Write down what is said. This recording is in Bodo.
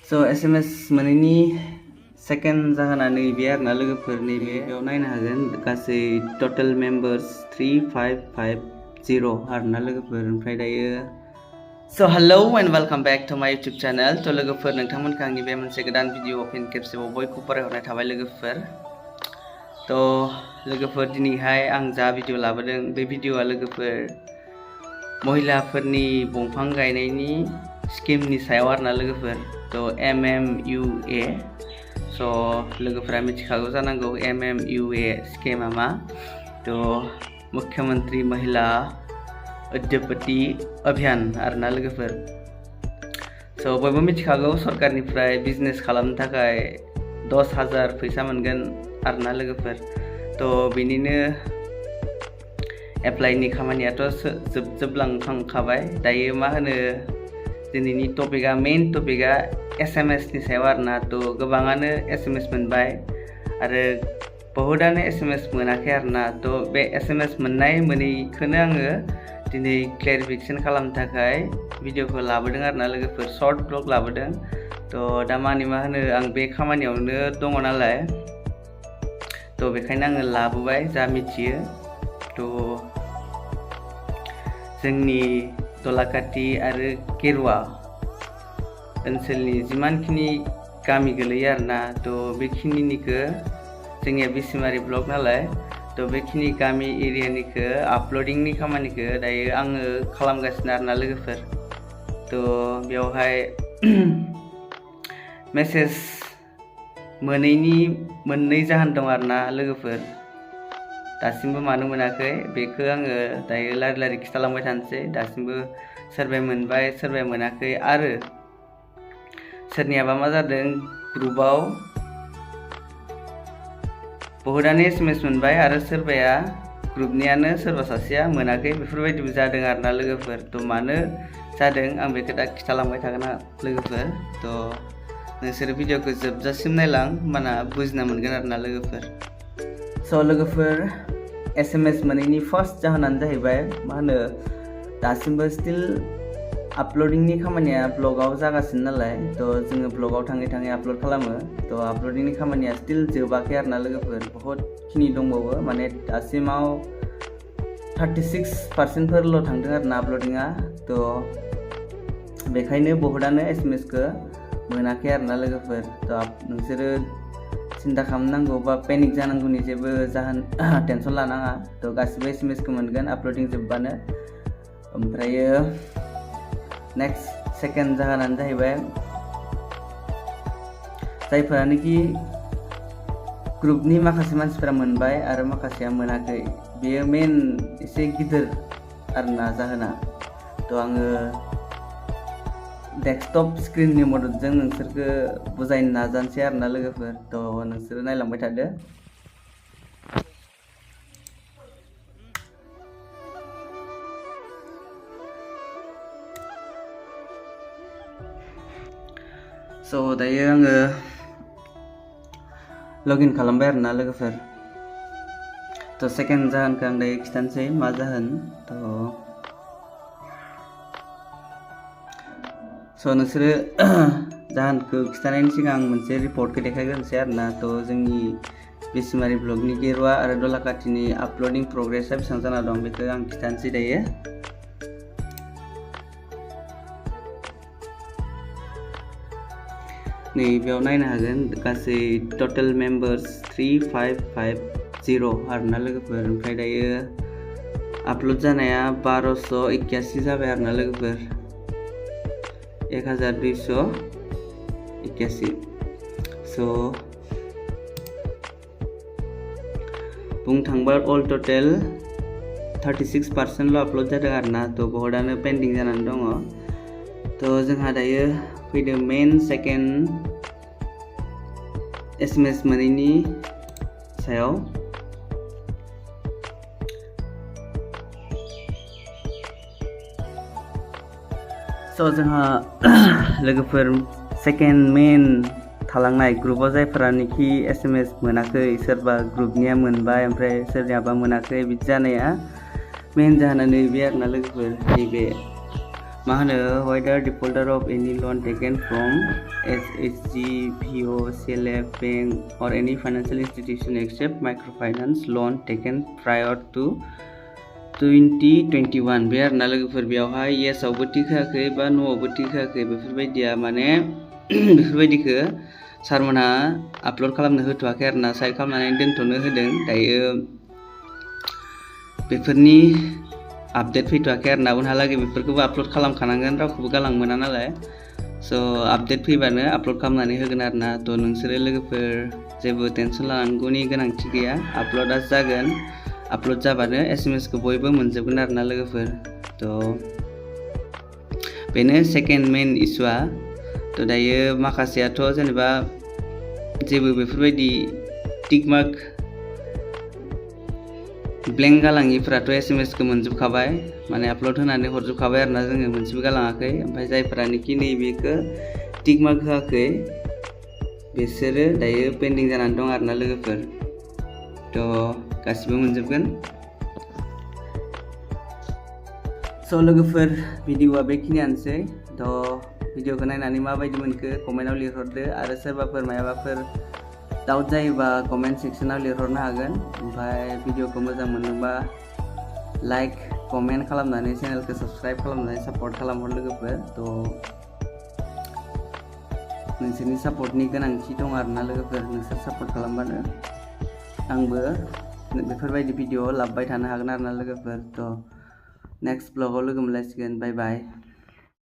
So SMS मोनैनि सेकेन्ड जाहोना नैबे आरोना लोगोफोर नैबे बेयाव नायनो हागोन गासै टोटल मेम्बार्स 3550 आरोना लोगोफोर ओमफ्राय दायो So hello and welcome back to my YouTube channel to लोगोफोर नोंथांमोनखौ आंनि बे मोनसे गोदान भिडिअ फिन खेबसेबाव बयखौ बरायहरनाय थाबाय लोगोफोर तो लोगोफोर दिनैहाय आं जा भिडिअ लाबोदों बे भिडिअआ लोगोफोर महिलाफोरनि दंफां गायनायनि स्किमनि सायाव आरोना लोगोफोर तो MMUA So लोगोफोरा मिथिखागौ जानांगौ MMUA स्किमा मा तो मुख्यमंत्री महिला उद्योगपति अभियान आरोना लोगोफोर So बयबो मिथिखागौ सरकारनिफ्राय बिजनेस खालामनो थाखाय 10,000 फैसा मोनगोन आरोना लोगोफोर तो बिनिनो एप्लाइनि खामानियाथ' जोबलांखांखाबाय दायो मा होनो दिनैनि टपिकआ मेन टपिकआ SMS नि सायाव आरोना तो गोबाङानो SMS मोनबाय आरो बहुतानो SMS मोनाखै आरोना तो बे SMS मोननाय मोनैखौनो आङो दिनै क्लेरिफिकेशन खालामनो थाखाय भिडिअखौ लाबोदों आरोना लोगोफोर शर्ट ब्लग लाबोदों तो दा मा होनो आं बे खामानियावनो दङ नालाय तो बेखायनो आङो लाबोबाय जा मिथियो तो जोंनि दलाकाटि आरो केरुवा ओनसोलनि जिमानखिनि गामि गोलैयो आरोना तो बेखिनिनिखौ जोंनिया बिसिमारि ब्लक नालाय तो बेखिनि गामि एरियानिखौ आपल'डिंनि खामानिखौ दायो आङो खालामगासिनो आरोना लोगोफोर तो बेवहाय मेसेज मोनैनि मोननै जाहोन दं आरोना लोगोफोर दासिमबो मानो मोनाखै बेखौ आङो दायो लारि खिथालांबाय थानोसै दासिमबो सोरबाया मोनबाय सोरबाया मोनाखै आरो सोरनियाबा मा जादों ग्रुपआव बहुतानो SMS मोनबाय आरो सोरबाया ग्रुपनियानो सोरबा सासेया मोनाखै बेफोरबायदिबो जादों आरोना लोगोफोर तो मानो जादों आं बेखौ दा खिथालांबाय थागोन लोगोफोर तो नोंसोर भिडिअखौ जोबजासिम नायलां होमबाना बुजिना मोनगोन आरोना लोगोफोर स' लोगोफोर SMS मोनैनि फार्स्ट जाहोनानो जाहैबाय मा होनो दासिमबो स्टिल आपल'डिंनि खामानिया ब्लगाव जागासिनो नालाय तो जोङो ब्लगाव थाङै आपल'ड खालामो तो आपल'डिंनि खामानिया स्टिल जोबाखै आरोना लोगोफोर बहुत खिनि दंबावो माने दासिमाव 36% थांदों आरोना आपल'डिंआ तो बेखायनो बहुतानो SMSखौ मोनाखै आरोना लोगोफोर तो नोंसोरो सिन्था खालामनांगौ बा पेनिक जानांगौनि जेबो जाहोन टेनसन लानाङा तो गासिबो SMSखौ मोनगोन आपल'डिं जोबबानो ओमफ्रायो नेक्स्ट सेकेन्ड जाहोनानो जाहैबाय जायफोरानोखि ग्रुपनि माखासे मानसिफोरा मोनबाय आरो माखासेया मोनाखै बेयो मेन एसे गिदिर आरोना जाहोना तो आङो डेस्कटप स्क्रिननि मददजों नोंसोरखौ बुजायनो नाजानोसै आरोना लोगोफोर तो नोंसोरो नायलांबाय थादो स' दायो आङो लगइन खालामबाय आरोना लोगोफोर तो सेकेन्ड जाहोनखौ आं दायो खिथानोसै मा जाहोन तो स' नोंसोरो जाहोनखौ खिथानायनि सिगां मोनसे रिपर्टखौ देखायग्रोनोसै आरोना तो जोंनि बिसिमारि ब्लगनि गेरुवा आरो दलाकाटिनि आपल'डिं प्रग्रेसा बेसेबां जाना दं बेखौ आं खिथानोसै दायो नै बेयाव नायनो हागोन गासै टोटल मेम्बार्स 3550 आरोना लोगोफोर ओमफ्राय दायो आपल'ड जानाया 1281 जाबाय आरोना लोगोफोर 1281 स' बुंनो थांबा अल टटेल 36% आपल'ड जादों आरोना तो बहुतानो पेन्डिं जानानै दङ तो जोंहा दायो फैदों मेन सेकेन्ड SMS मोनैनि सायाव स' जोंहा लोगोफोर सेकेन्ड मेन थालांनाय ग्रुपआव जायफोरानोखि SMS मोनाखै सोरबा ग्रुपनिया मोनबाय ओमफ्राय सोरनियाबा मोनाखै बिदि जानाया मेन जाहोना नैबे आरोना लोगोफोर नैबे मा होनो whether the holder of any loan taken from SHG, PO, CLF, bank or any financial institution except microfinance loan taken prior to 2021 बे आरोना लोगोफोर बेयावहाय yes आवबो टिक होआखै बा no आवबो टिक होआखै बेफोरबायदिया माने बेफोरबायदिखो सारमोनहा आपल'ड खालामनो होथ'वाखै आरोना साइड खालामनानै दोनथ'नो होदों दायो बेफोरनि आपडेट फैथ'वाखै आरोना उनहालागै बेफोरखौबो आपल'ड खालामखानांगोन रावखौबो गालांनो मोना नालाय स' आपडेट फैबानो आपल'ड खालामनानै होगोन आरोना थ' नोंसोरो लोगोफोर जेबो टेनसन लानांगौनि गोनांथि गैया आपल'डआ जागोन आपल'ड जाबानो SMS खौ बयबो मोनजोबगोन आरोना लोगोफोर थ' बेनो सेकेन्ड मेन इस्युआ थ' दायो माखासेयाथ' जेनेबा जेबो बेफोरबायदि टिक मार्क ब्लेंक गालाङिफोराथ' SMS खौ मोनजोबखाबाय माने आपल'ड होनानै हरजोबखाबाय आरोना जोङो मोनसेबो गालाङाखै ओमफ्राय जायफोरानोखि नैबेखौ टिक मार्क होआखै बिसोरो दायो पेन्डिं जानानै दं आरोना लोगोफोर थ' गासिबो मोनजोबगोन स' लोगोफोर भिडिअआ बेखिनियानोसै थ' भिडिअखौ नायनानै माबायदि मोनखो कमेन्टआव लिरहरदो आरो सोरबाफोर मायाबाफोर डाउट जायोबा कमेन्ट सेक्सनाव लिरहरनो हागोन ओमफ्राय भिडिअखौ मोजां मोनोबा लाइक कमेन्ट खालामनानै चेनेलखौ साबस्क्राइब खालामनानै सापर्ट खालामहर लोगोफोर थ' नोंसोरनि सापर्टनि गोनांथि दं आरोना लोगोफोर नोंसोर सापर्ट खालामबानो आंबो बेफोरबायदि भिडिअ लाबोबाय थानो हागोन आरोना लोगोफोर थ' नेक्स्ट ब्लगाव लोगो मोनलायसिगोन बाय बाय